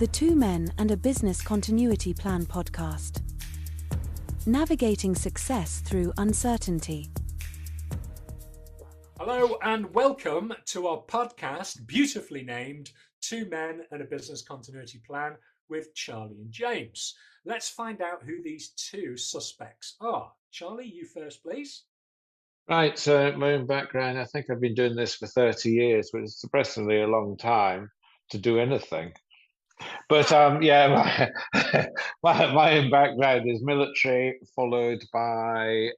the Two Men and a Business Continuity Plan podcast. Navigating success through uncertainty. Hello and welcome to our podcast, beautifully named Two Men and a Business Continuity Plan with Charlie and James. Let's find out who these two suspects are. Charlie, you first, please. Right, so my own background, I think I've been doing this for 30 years, which is surprisingly a long time to do anything. But my own background is military, followed by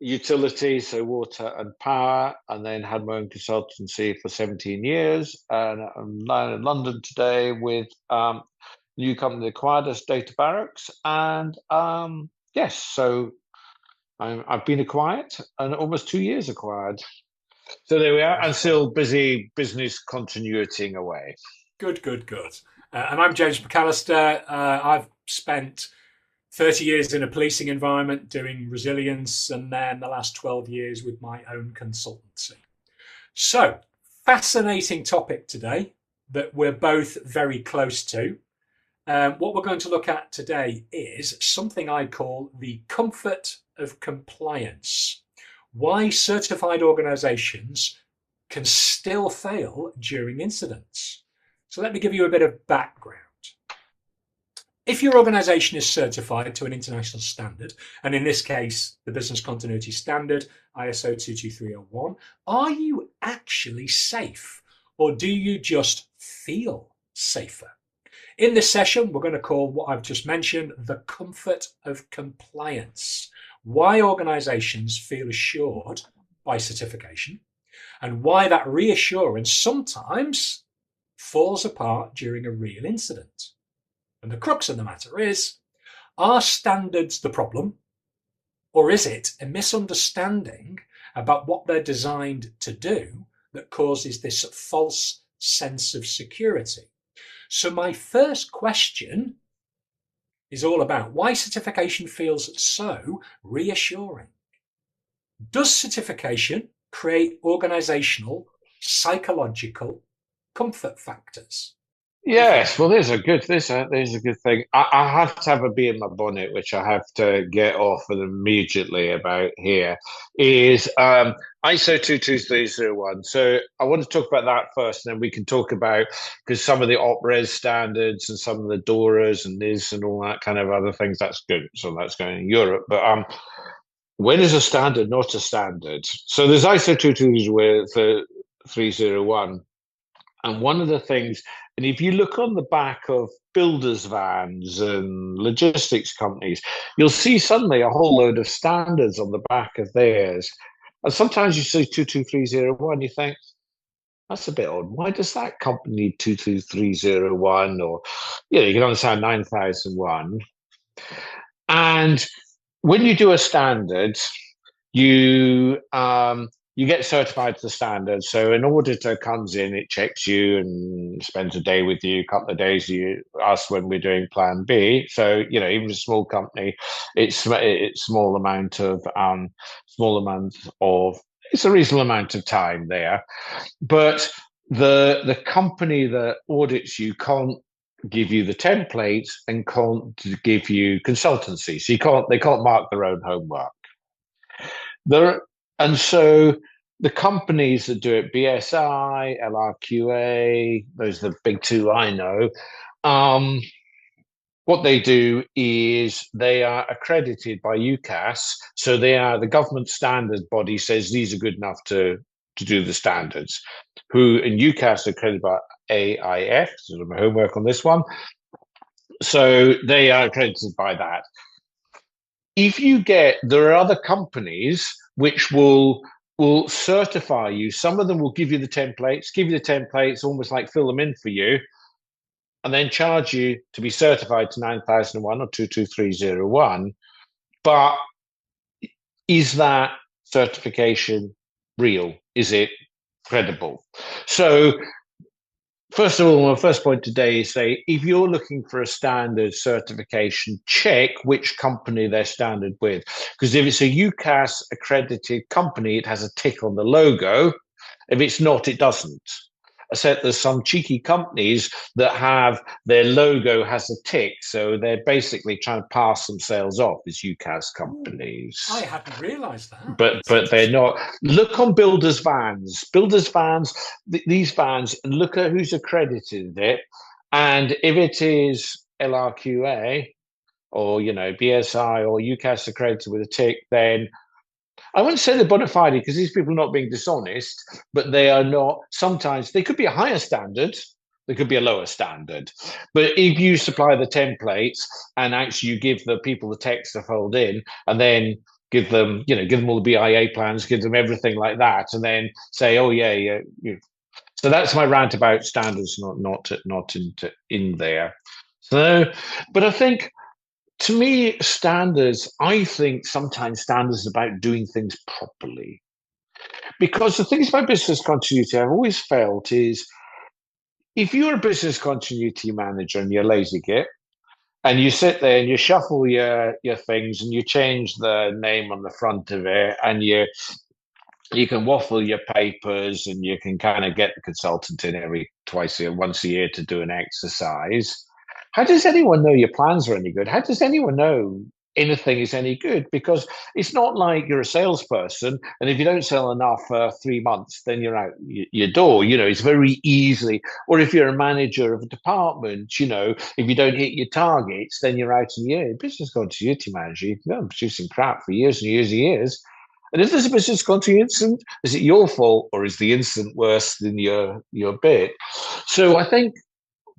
utilities, so water and power, and then had my own consultancy for 17 years. And I'm now in London today with a new company acquired us, Data Barracks. And so I've been acquired and almost 2 years acquired. So there we are. I'm still busy business continuity away. Good. And I'm James McAllister. I've spent 30 years in a policing environment doing resilience, and then the last 12 years with my own consultancy. So, fascinating topic today that we're both very close to. What we're going to look at today is something I call the comfort of compliance. Why certified organizations can still fail during incidents. So let me give you a bit of background. If your organization is certified to an international standard, and in this case, the Business Continuity Standard, ISO 22301, are you actually safe, or do you just feel safer? In this session, we're going to call what I've just mentioned the comfort of compliance. Why organizations feel assured by certification, and why that reassurance sometimes falls apart during a real incident. And the crux of the matter is, are standards the problem, or is it a misunderstanding about what they're designed to do that causes this false sense of security? So my first question is all about why certification feels so reassuring. Does certification create organizational, psychological comfort factors? Yes, well, there's a good thing. I have to have a bee in my bonnet, which I have to get off with immediately about here, is ISO 22301. So I want to talk about that first, and then we can talk about, because some of the OPRES standards and some of the DORAs and NIS and all that kind of other things, that's good. So that's going in Europe. But when is a standard not a standard? So there's ISO 22301. And one of the things, and if you look on the back of builders' vans and logistics companies, you'll see suddenly a whole load of standards on the back of theirs. And sometimes you see 22301, you think, that's a bit odd. Why does that company need 22301? Or, you can understand 9001. And when you do a standard, you get certified to the standard. So an auditor comes in, it checks you and spends a day with you, a couple of days us when we're doing plan B. So, even a small company, it's small amount of, it's a reasonable amount of time there. But the company that audits you can't give you the templates and can't give you consultancy. So they can't mark their own homework. And so the companies that do it, BSI, LRQA, those are the big two I know, what they do is they are accredited by UCAS. So they are, the government standards body says these are good enough to do the standards. And UCAS are accredited by AIF, so my homework on this one. So they are accredited by that. There are other companies which will certify you. Some of them will give you the templates, almost like fill them in for you, and then charge you to be certified to 9001 or 22301. But is that certification real? Is it credible? So first of all, my first point today is if you're looking for a standard certification, check which company they're standard with. Because if it's a UCAS accredited company, it has a tick on the logo. If it's not, it doesn't. except there's some cheeky companies that have their logo has a tick, so they're basically trying to pass themselves off as UCAS companies. I hadn't realised that. But they're not. Look on builders vans. Builders vans, these vans, and look at who's accredited it. And if it is LRQA or BSI or UCAS accredited with a tick, then I wouldn't say they're bona fide because these people are not being dishonest, but they are not. Sometimes they could be a higher standard, they could be a lower standard. But if you supply the templates and actually you give the people the text to fold in, and then give them all the BIA plans, give them everything like that, and then say, oh yeah. So that's my rant about standards not in there. So, but I think, to me, I think sometimes standards are about doing things properly. Because the things about business continuity I've always felt is, if you're a business continuity manager and you're lazy git, and you sit there and you shuffle your things and you change the name on the front of it, and you can waffle your papers, and you can kind of get the consultant in once a year to do an exercise. How does anyone know your plans are any good? How does anyone know anything is any good? Because it's not like you're a salesperson, and if you don't sell enough for 3 months, then you're out your door. It's very easily. Or if you're a manager of a department, if you don't hit your targets, then you're out in the year. Business continuity manager, you can go producing crap for years and years and years. And if there's a business continuity incident, is it your fault, or is the incident worse than your bit? So I think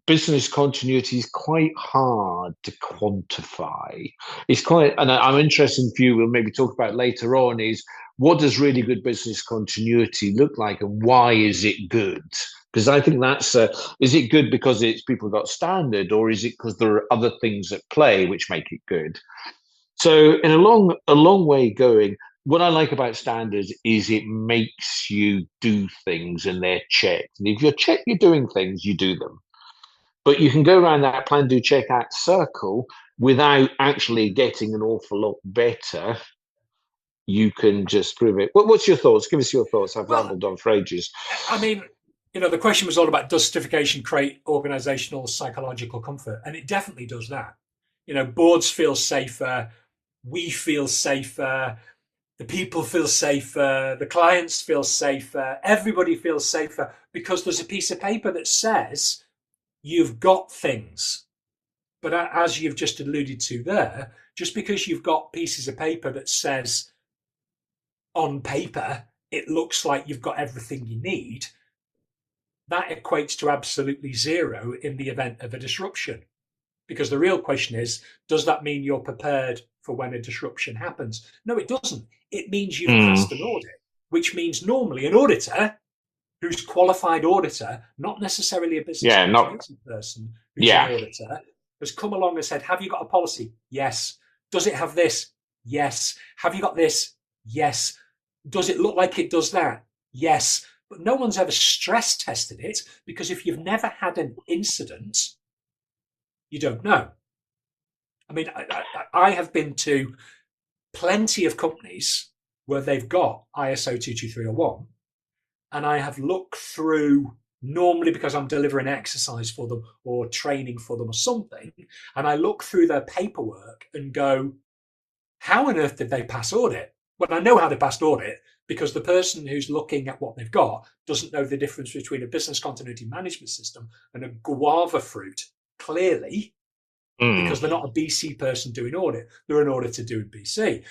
business continuity is quite hard to quantify. And I'm interested in you, we'll maybe talk about later on, is what does really good business continuity look like, and why is it good? Because I think that's, is it good because it's people got standard, or is it because there are other things at play which make it good? So in a long way going, what I like about standards is it makes you do things and they're checked. And if you're doing things, you do them. But you can go around that plan, do, check, act circle without actually getting an awful lot better. You can just prove it. What's your thoughts? Give us your thoughts. I've rambled on for ages. I mean, the question was all about, does certification create organizational psychological comfort? And it definitely does that. Boards feel safer. We feel safer. The people feel safer. The clients feel safer. Everybody feels safer because there's a piece of paper that says you've got things. But as you've just alluded to there, just because you've got pieces of paper that says on paper it looks like you've got everything you need, that equates to absolutely zero in the event of a disruption. Because the real question is, does that mean you're prepared for when a disruption happens? No, it doesn't. It means you've passed an audit, which means normally an auditor who's qualified auditor, not necessarily a business continuity person who's an auditor, has come along and said, have you got a policy? Yes. Does it have this? Yes. Have you got this? Yes. Does it look like it does that? Yes. But no one's ever stress tested it, because if you've never had an incident, you don't know. I mean, I have been to plenty of companies where they've got ISO 22301, and I have looked through, normally because I'm delivering exercise for them or training for them or something, and I look through their paperwork and go, how on earth did they pass audit? Well, I know how they passed audit, because the person who's looking at what they've got doesn't know the difference between a business continuity management system and a guava fruit, clearly, because they're not a BC person doing audit. They're an auditor doing BC.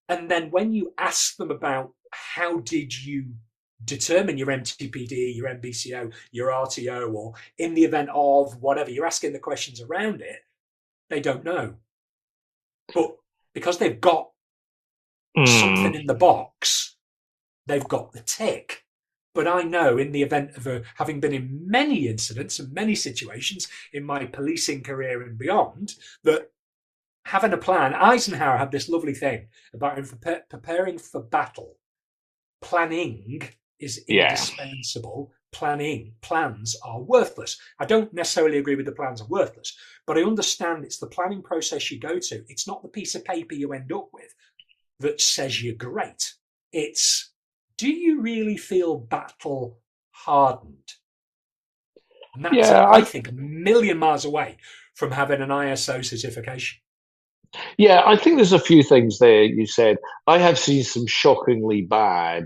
And then when you ask them about how did you determine your MTPD, your MBCO, your RTO, or in the event of whatever, you're asking the questions around it, they don't know. But because they've got something in the box, they've got the tick. But I know, in the event of having been in many incidents and many situations in my policing career and beyond, that having a plan, Eisenhower had this lovely thing about preparing for battle. Planning is indispensable. Plans are worthless. I don't necessarily agree with the plans are worthless, but I understand it's the planning process you go to. It's not the piece of paper you end up with that says you're great. It's, do you really feel battle hardened? And that's, Yeah, I think, a million miles away from having an ISO certification. yeah, I think there's a few things there you said. I have seen some shockingly bad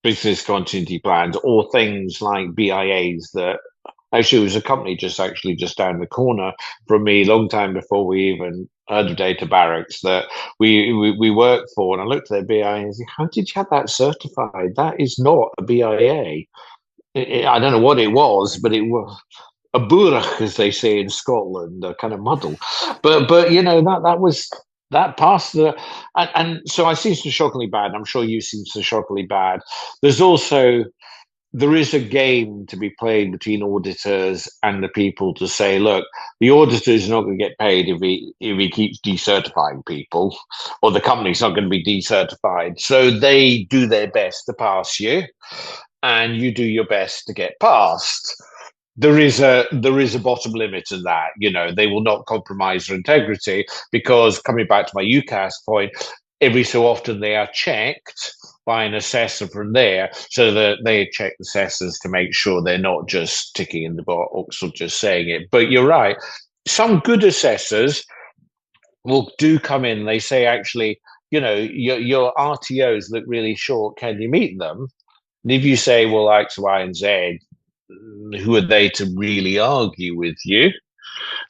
business continuity plans or things like BIAs that actually it was a company just down the corner from me, long time before we even heard of Data Barracks that we worked for. And I looked at their BIA and said, how did you have that certified? That is not a BIA. I don't know what it was, but it was a burach, as they say in Scotland, a kind of muddle. But you know that was that passed the and so I see some shockingly bad. I'm sure you've seen some shockingly bad. There's also there is a game to be played between auditors and the people to say, look, the auditor is not going to get paid if he keeps decertifying people, or the company's not going to be decertified. So they do their best to pass you, and you do your best to get past. There is a bottom limit to that. You know, they will not compromise their integrity because, coming back to my UCAS point, every so often they are checked by an assessor from there, so that they check the assessors to make sure they're not just ticking in the box or just saying it. But you're right. Some good assessors will do come in. They say, actually, you know, your RTOs look really short. Can you meet them? And if you say, well, X, Y, and Z, who are they to really argue with you?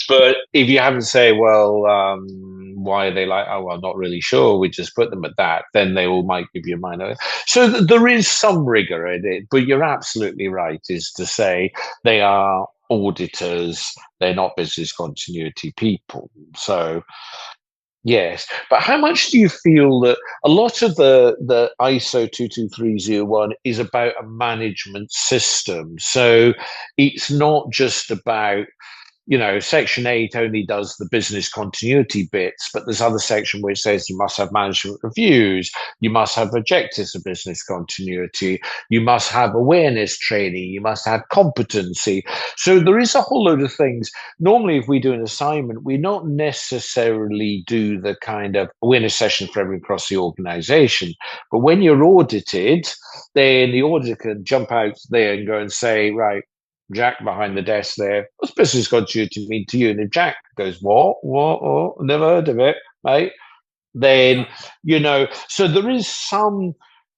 But if you haven't say, well, why are they like, oh, well, not really sure, we just put them at that, then they all might give you a minor. So there is some rigor in it, but you're absolutely right, is to say they are auditors, they're not business continuity people. So, yes, but how much do you feel that a lot of the ISO 22301 is about a management system? So it's not just about, you know, Section 8 only does the business continuity bits, but there's other section which says you must have management reviews, you must have objectives of business continuity, you must have awareness training, you must have competency. So there is a whole load of things. Normally, if we do an assignment, we not necessarily do the kind of awareness session for everyone across the organization. But when you're audited, then the auditor can jump out there and go and say, right, Jack behind the desk there, what's business continuity mean to you? And if Jack goes, what? Oh, never heard of it, mate. Then, you know, so there is some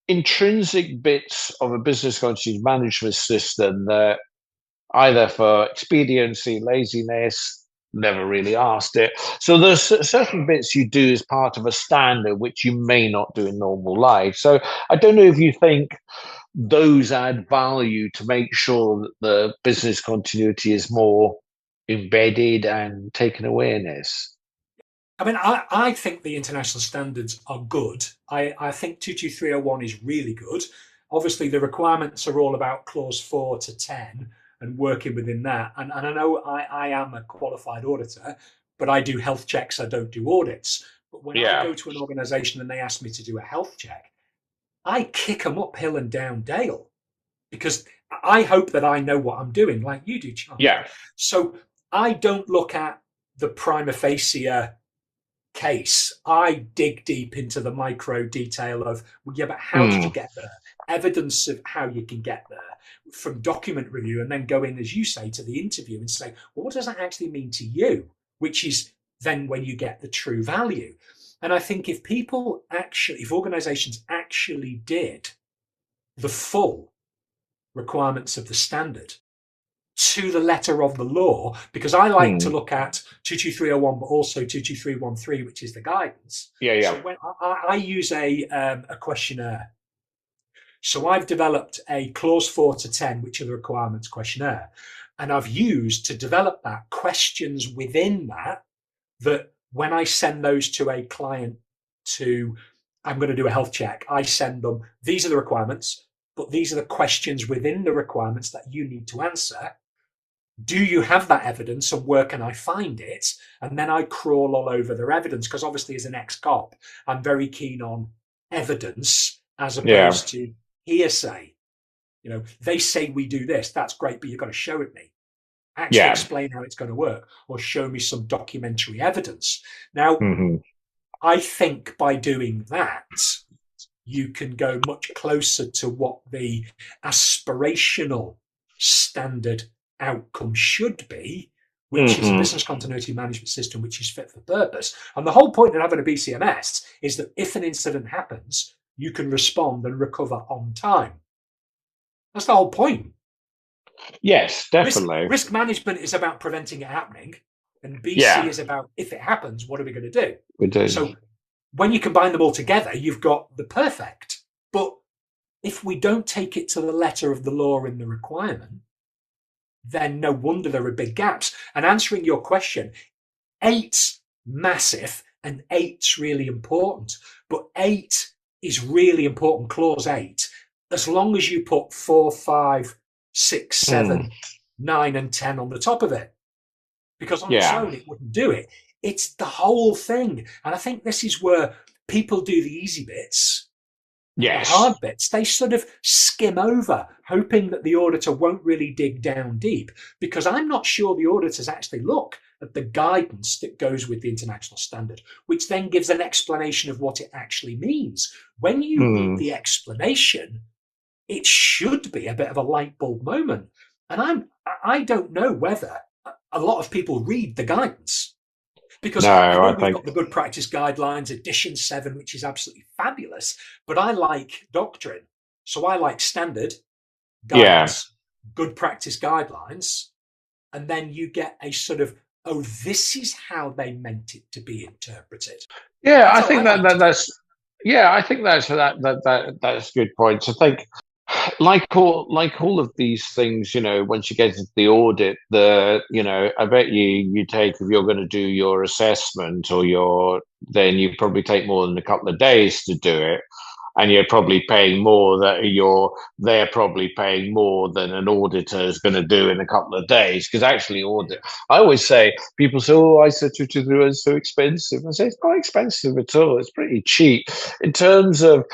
intrinsic bits of a business continuity management system that either for expediency, laziness, never really asked it. So there's certain bits you do as part of a standard, which you may not do in normal life. So I don't know if you think those add value to make sure that the business continuity is more embedded and taken awareness. I mean, I think the international standards are good. I think 22301 is really good. Obviously, the requirements are all about clause 4 to 10 and working within that. And I know I am a qualified auditor, but I do health checks, I don't do audits. But when I go to an organization and they ask me to do a health check, I kick them uphill and down dale because I hope that I know what I'm doing, like you do, Charlie. Yeah. So I don't look at the prima facie case. I dig deep into the micro detail of, well, yeah, but how did you get there? Evidence of how you can get there from document review, and then go in, as you say, to the interview and say, well, what does that actually mean to you? Which is then when you get the true value. And I think if organizations actually did the full requirements of the standard to the letter of the law, because I like to look at 22301, but also 22313, which is the guidance. So when I use a questionnaire. So I've developed a clause 4 to 10, which are the requirements questionnaire. And I've used to develop that questions within that when I send those to a client I'm going to do a health check, I send them, these are the requirements, but these are the questions within the requirements that you need to answer. Do you have that evidence, and where can I find it? And then I crawl all over their evidence, because obviously as an ex-cop, I'm very keen on evidence as opposed to hearsay. You know, they say we do this, that's great, but you've got to show it me. Actually explain how it's going to work, or show me some documentary evidence. Now, I think by doing that, you can go much closer to what the aspirational standard outcome should be, which is a business continuity management system which is fit for purpose. And the whole point of having a BCMS is that if an incident happens, you can respond and recover on time. That's the whole point. Yes, definitely. Risk management is about preventing it happening, and BC is about, if it happens, what are we going to do? So when you combine them all together, you've got the perfect. But if we don't take it to the letter of the law in the requirement, then no wonder there are big gaps. And answering your question, 8's massive and 8's really important. But 8 is really important, clause 8, as long as you put 4, 5, 6, 7, 9, and 10 on the top of it. Because on its own, it wouldn't do it. It's the whole thing. And I think this is where people do the easy bits. Yes. The hard bits, they sort of skim over, hoping that the auditor won't really dig down deep, because I'm not sure the auditors actually look at the guidance that goes with the international standard, which then gives an explanation of what it actually means. When you read the explanation, it should be a bit of a light bulb moment. And I don't know whether a lot of people read the guidance. Because I know we've got the good practice guidelines, edition 7, which is absolutely fabulous. But I like doctrine. So I like standard, guidance, good practice guidelines. And then you get a sort of, oh, this is how they meant it to be interpreted. Yeah, I think that's a good point. I think like all of these things, once you get into the audit, I bet you take, if you're going to do your assessment then you probably take more than a couple of days to do it. And you're probably paying more they're probably paying more than an auditor is going to do in a couple of days. Because actually I always say, people say, oh, ISO 223 is so expensive. I say, it's not expensive at all. It's pretty cheap in terms of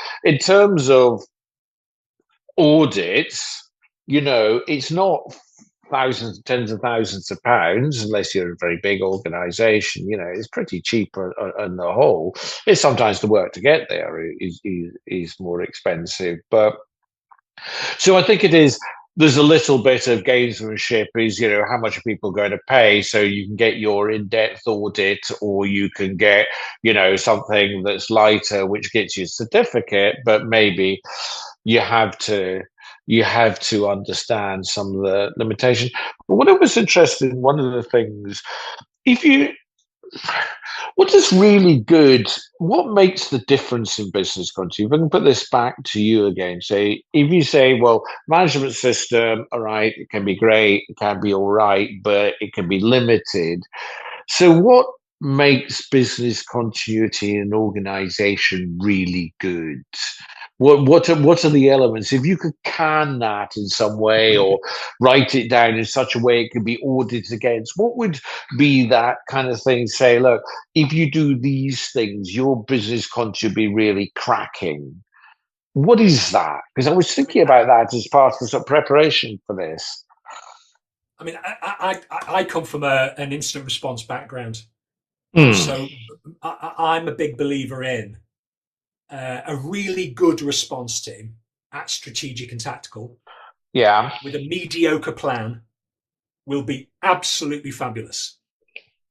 audits. It's not thousands, tens of thousands of pounds, unless you're a very big organization. It's pretty cheap on the whole. It's sometimes the work to get there is more expensive. But so I think there's a little bit of gamesmanship, is how much are people going to pay, so you can get your in-depth audit, or you can get something that's lighter which gets you a certificate, but maybe you have to understand some of the limitations. But what I was interested in, one of the things, what makes the difference in business continuity? If I can put this back to you again, if you say, well, management system, all right, it can be great, it can be all right, but it can be limited. So what makes business continuity in an organization really good? What are the elements? If you could can that in some way, or write it down in such a way it could be audited against, what would be that kind of thing? Say, look, if you do these things, your business continuity be really cracking. What is that? Because I was thinking about that as part of the preparation for this. I mean, I come from an instant response background, so I'm a big believer in a really good response team at strategic and tactical, with a mediocre plan, will be absolutely fabulous.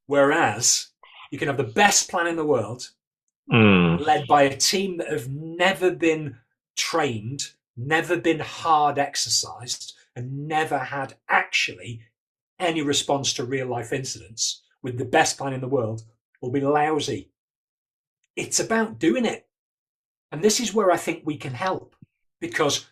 Whereas you can have the best plan in the world, led by a team that have never been trained, never been hard exercised, and never had actually any response to real life incidents. With the best plan in the world, will be lousy. It's about doing it. And this is where I think we can help, because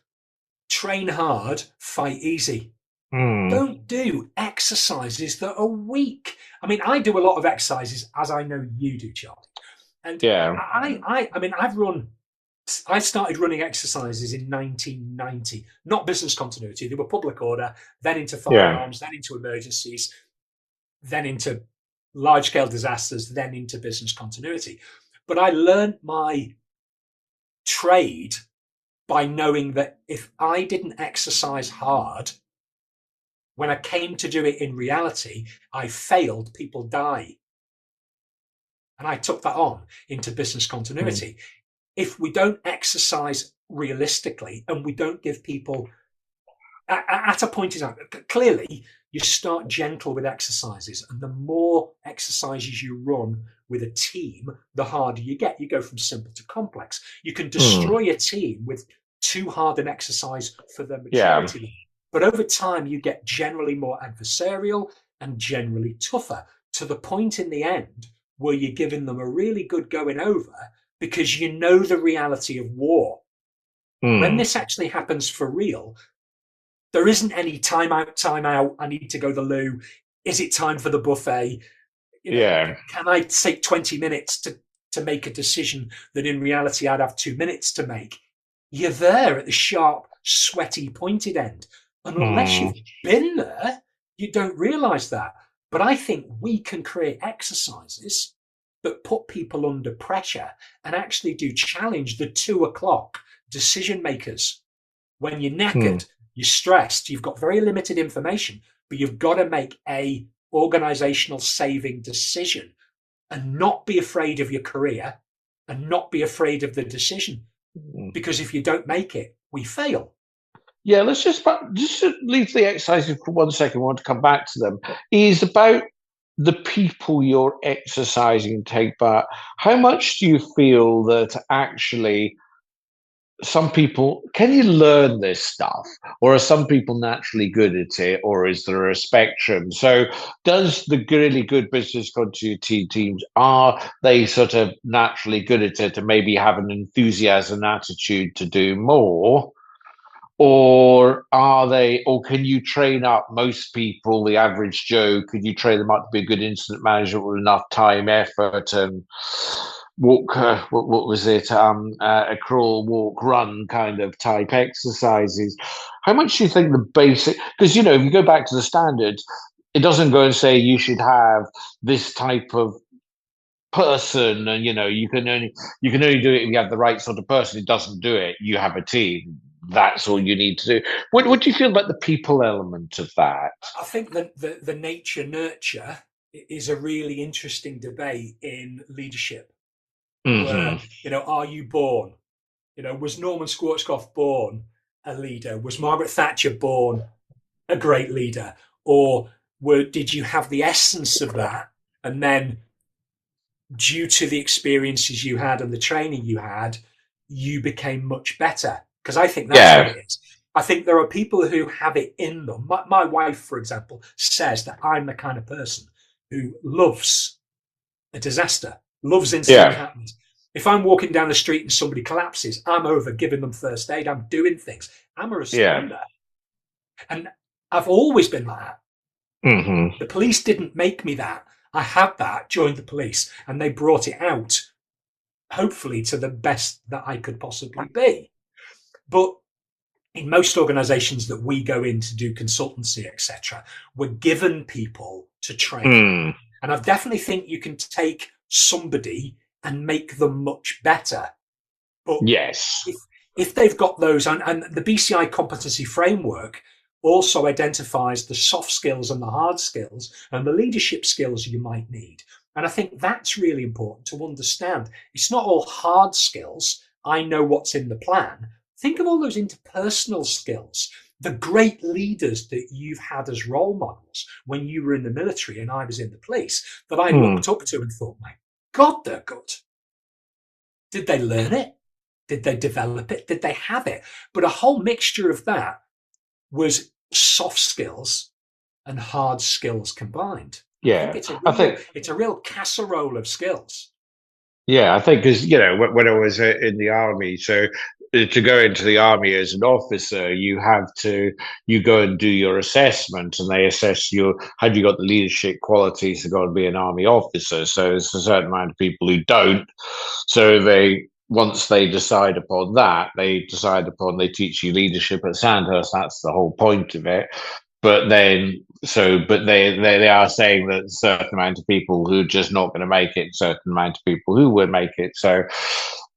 train hard, fight easy. Don't do exercises that are weak. I mean, I do a lot of exercises, as I know you do, Charlie. And I started running exercises in 1990, not business continuity. They were public order, then into firearms, then into emergencies, then into large-scale disasters, then into business continuity. But I learned my trade by knowing that if I didn't exercise hard, when I came to do it in reality, I failed, people die. And I took that on into business continuity. If we don't exercise realistically, and we don't give people at a point in time, clearly you start gentle with exercises, and the more exercises you run with a team, the harder you get. You go from simple to complex. You can destroy a team with too hard an exercise for their maturity. Yeah. But over time, you get generally more adversarial and generally tougher, to the point in the end where you're giving them a really good going over because you know the reality of war. When this actually happens for real, there isn't any time out, I need to go to the loo. Is it time for the buffet? Can I take 20 minutes to make a decision that in reality I'd have 2 minutes to make? You're there at the sharp, sweaty, pointed end. And unless you've been there, you don't realize that. But I think we can create exercises that put people under pressure and actually do challenge the 2 o'clock decision makers. When you're knackered, you're stressed, you've got very limited information, but you've got to make a organizational saving decision and not be afraid of your career and not be afraid of the decision. Because if you don't make it, we fail. Yeah, let's just leave the exercises for 1 second. I want to come back to them. Is about the people you're exercising take back. How much do you feel that actually some people, can you learn this stuff, or are some people naturally good at it, or is there a spectrum? So does the really good business continuity teams, are they sort of naturally good at it and maybe have an enthusiasm attitude to do more? Or are they, or can you train up most people, the average Joe, could you train them up to be a good incident manager with enough time, effort, and walk, what was it, a crawl, walk, run kind of type exercises? How much do you think the basic, because, if you go back to the standards, it doesn't go and say you should have this type of person, and you can only do it if you have the right sort of person. It doesn't do it. You have a team. That's all you need to do. What do you feel about the people element of that? I think that the nature nurture is a really interesting debate in leadership. Where, are you born? Was Norman Schwarzkopf born a leader? Was Margaret Thatcher born a great leader? Or did you have the essence of that, and then due to the experiences you had and the training you had, you became much better? Because I think that's what it is. I think there are people who have it in them. My wife, for example, says that I'm the kind of person who loves a disaster, loves instant happenings. If I'm walking down the street and somebody collapses, I'm over giving them first aid. I'm doing things. I'm a responder. And I've always been like that. The police didn't make me that. I had that, joined the police, and they brought it out, hopefully to the best that I could possibly be. But in most organizations that we go in to do consultancy, etc., we're given people to train. And I definitely think you can take somebody and make them much better. But if they've got those, and the BCI competency framework also identifies the soft skills and the hard skills and the leadership skills you might need. And I think that's really important to understand. It's not all hard skills. I know what's in the plan. Think of all those interpersonal skills, the great leaders that you've had as role models when you were in the military and I was in the police, that I looked up to and thought, my God, they're good. Did they learn it? Did they develop it? Did they have it? But a whole mixture of that was soft skills and hard skills combined. Yeah, I think it's a real casserole of skills. Yeah, I think because, when I was in the army, so to go into the army as an officer, you go and do your assessment, and they assess have you got the leadership qualities to go and be an army officer. So there's a certain amount of people who don't. So once they decide upon that, they teach you leadership at Sandhurst. That's the whole point of it. But then, they are saying that a certain amount of people who are just not going to make it, certain amount of people who would make it. So,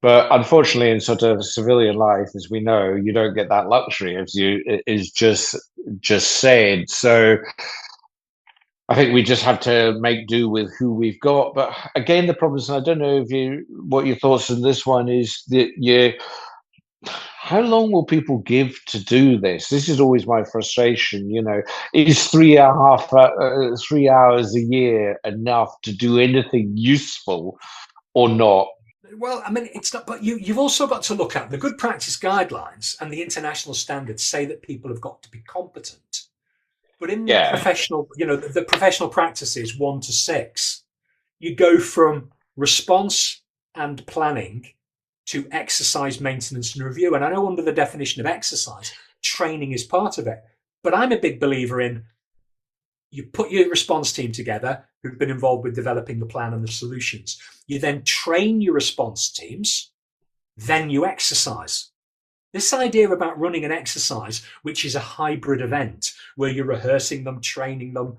but unfortunately, in sort of civilian life, as we know, you don't get that luxury, as is just said. So, I think we just have to make do with who we've got. But again, the problem is, I don't know what your thoughts on this one is, that how long will people give to do this? This is always my frustration. Is 3 hours a year enough to do anything useful or not? Well, I mean, it's not, but you've also got to look at the good practice guidelines and the international standards say that people have got to be competent. But in the Yeah. professional, the professional practices 1 to 6, you go from response and planning to exercise maintenance and review. And I know under the definition of exercise, training is part of it. But I'm a big believer in you put your response team together who've been involved with developing the plan and the solutions. You then train your response teams, then you exercise. This idea about running an exercise, which is a hybrid event where you're rehearsing them, training them,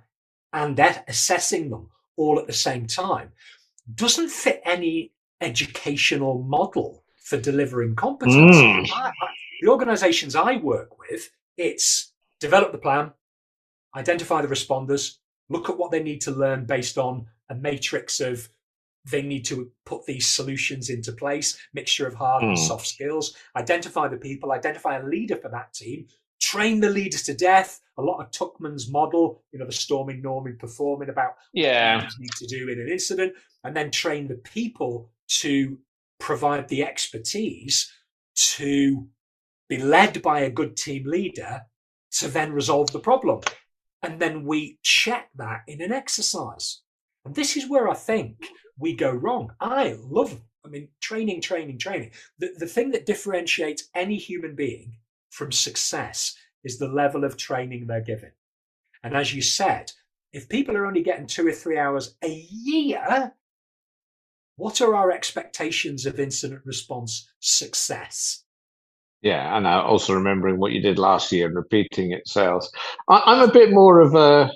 and assessing them all at the same time, doesn't fit any educational model for delivering competence. The organizations I work with, it's develop the plan, identify the responders, look at what they need to learn based on a matrix of they need to put these solutions into place, mixture of hard and soft skills, identify the people, identify a leader for that team, train the leaders to death. A lot of Tuckman's model, the storming, norming, performing about what leaders need to do in an incident, and then train the people to provide the expertise to be led by a good team leader to then resolve the problem. And then we check that in an exercise. And this is where I think we go wrong. Training. The thing that differentiates any human being from success is the level of training they're given. And as you said, if people are only getting 2 or 3 hours a year, what are our expectations of incident response success? Yeah, and also remembering what you did last year and repeating it sells. I'm a bit more of a,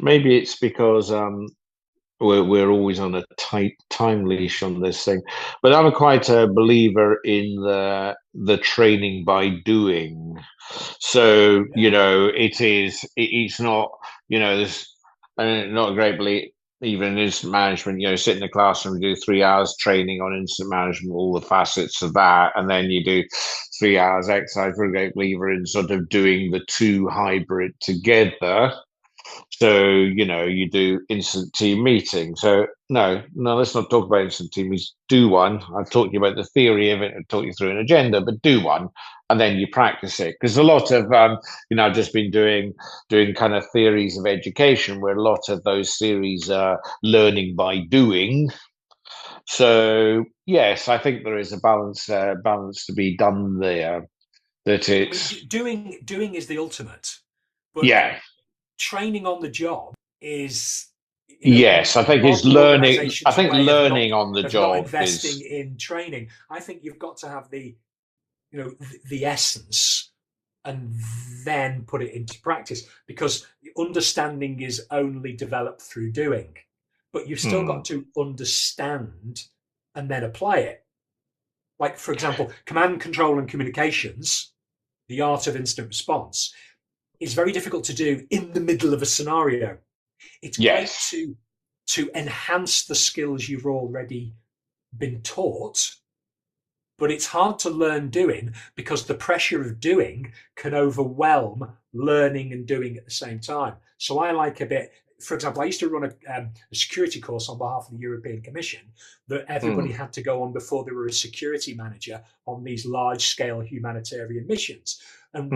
maybe it's because we're always on a tight time leash on this thing, but I'm quite a believer in the training by doing. So it's not there's not a great belief. Even in incident management, sit in the classroom, do 3 hours training on incident management, all the facets of that, and then you do 3 hours exercise. We're a great believer in sort of doing the two hybrid together. So, you do instant team meeting. So, no, let's not talk about instant team meetings. Do one. I've talked to you about the theory of it and talked you through an agenda, but do one and then you practice it. Because a lot of, I've just been doing kind of theories of education where a lot of those theories are learning by doing. So, yes, I think there is a balance to be done there. That it's doing is the ultimate. But yeah. Training on the job is yes, I think it's learning. I think learning on the job not investing in training. I think you've got to have the essence and then put it into practice, because understanding is only developed through doing, but you've still got to understand and then apply it. Like, for example, command, control and communications, the art of instant response, is very difficult to do in the middle of a scenario. It's great to enhance the skills you've already been taught, but it's hard to learn doing because the pressure of doing can overwhelm learning and doing at the same time. So I like a bit, for example, I used to run a security course on behalf of the European Commission that everybody had to go on before they were a security manager on these large-scale humanitarian missions. And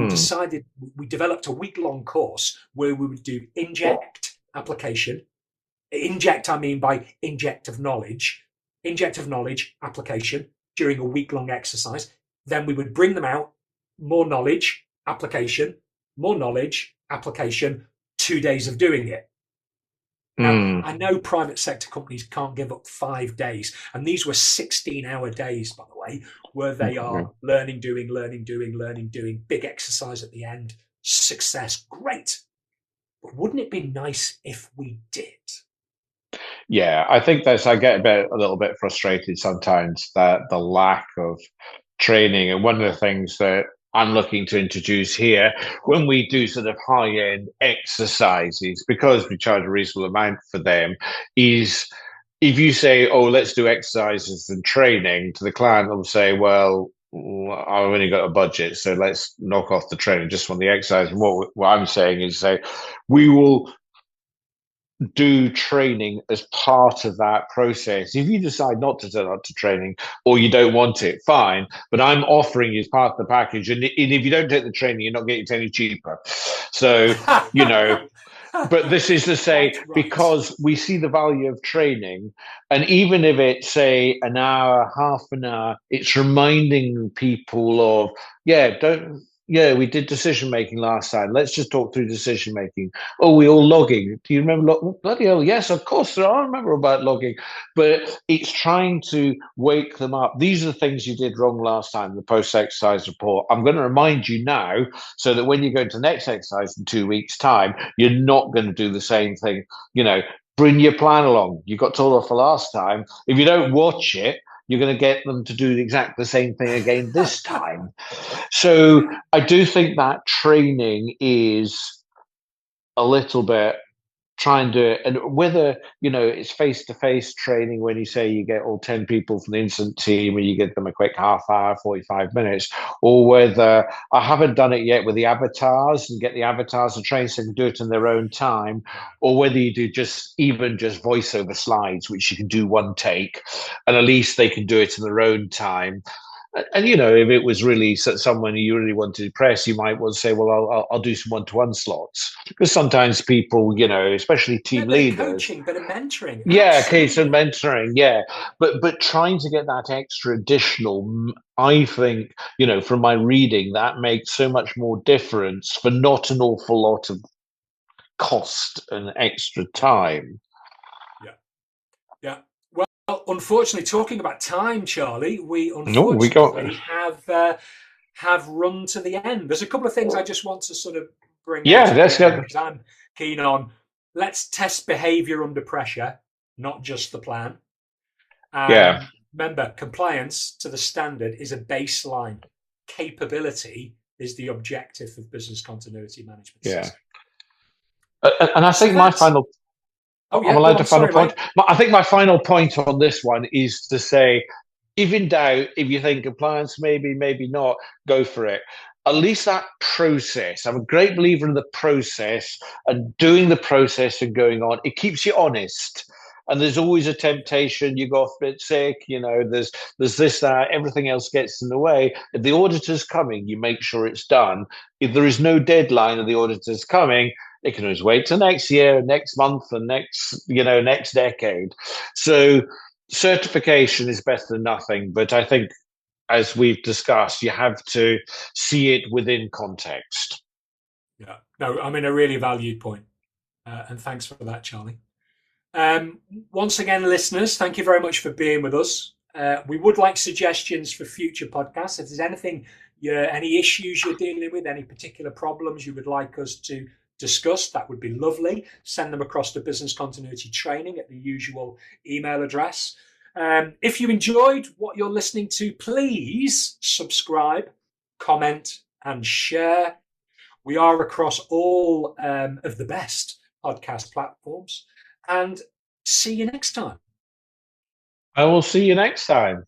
we developed a week-long course where we would do inject application. Inject, I mean by inject of knowledge, application during a week-long exercise. Then we would bring them out, more knowledge, application, 2 days of doing it. Now, I know private sector companies can't give up 5 days, and these were 16-hour days, by the way, where they are learning, doing, big exercise at the end, success, great. But wouldn't it be nice if we did? Yeah, I think I get a little bit frustrated sometimes that the lack of training, and one of the things that I'm looking to introduce here when we do sort of high-end exercises, because we charge a reasonable amount for them, is if you say, oh, let's do exercises and training, to the client, they'll say, well, well, I've only got a budget, so let's knock off the training just on the exercise. And what I'm saying is, say, we will do training as part of that process. If you decide not to turn up to training or you don't want it, fine. But I'm offering you as part of the package. And if you don't take the training, you're not getting it any cheaper. So, you know, but this is to say, Quite right. because we see the value of training, and even if it's, say, an hour, half an hour, it's reminding people of, we did decision making last time. Let's just talk through decision making. Oh, we all logging. Do you remember? Bloody hell, yes, of course. I remember about logging. But it's trying to wake them up. These are the things you did wrong last time, the post-exercise report. I'm going to remind you now so that when you go to the next exercise in 2 weeks' time, you're not going to do the same thing. Bring your plan along. You got told off for last time. If you don't watch it, you're going to get them to do exactly the same thing again this time. So I do think that training is a little bit try and do it. And whether, it's face-to-face training when you say you get all 10 people from the instant team and you give them a quick half hour, 45 minutes, or whether I haven't done it yet with the avatars and get the avatars to train so they can do it in their own time, or whether you do just voiceover slides, which you can do one take, and at least they can do it in their own time. And if it was really someone you really want to impress, you might want to say, "Well, I'll do some one-to-one slots," because sometimes people, especially team leaders, coaching, bit of mentoring, case of mentoring, but trying to get that extra additional, I think, from my reading, that makes so much more difference for not an awful lot of cost and extra time. Yeah. Well, unfortunately, talking about time, Charlie, we have run to the end. There's a couple of things I just want to sort of bring out because I'm keen on. Let's test behaviour under pressure, not just the plan. Remember, compliance to the standard is a baseline. Capability is the objective of business continuity management system. And I think my final. I'm allowed to final point. I think my final point on this one is to say, if in doubt, if you think compliance, maybe not, go for it. At least that process. I'm a great believer in the process and doing the process and going on. It keeps you honest. And there's always a temptation. You go off a bit sick, there's this, that, everything else gets in the way. If the auditor's coming, you make sure it's done. If there is no deadline of the auditor's coming, it can always wait till next year, next month, and next decade. So certification is better than nothing. But I think, as we've discussed, you have to see it within context. Yeah, no, I mean, a really valued point. And thanks for that, Charlie. Once again, listeners, thank you very much for being with us. We would like suggestions for future podcasts. If there's any issues you're dealing with, any particular problems you would like us to discuss, that would be lovely. Send them across to Business Continuity Training at the usual email address. If you enjoyed what you're listening to, please subscribe, comment, and share. We are across all of the best podcast platforms. And see you next time. I will see you next time.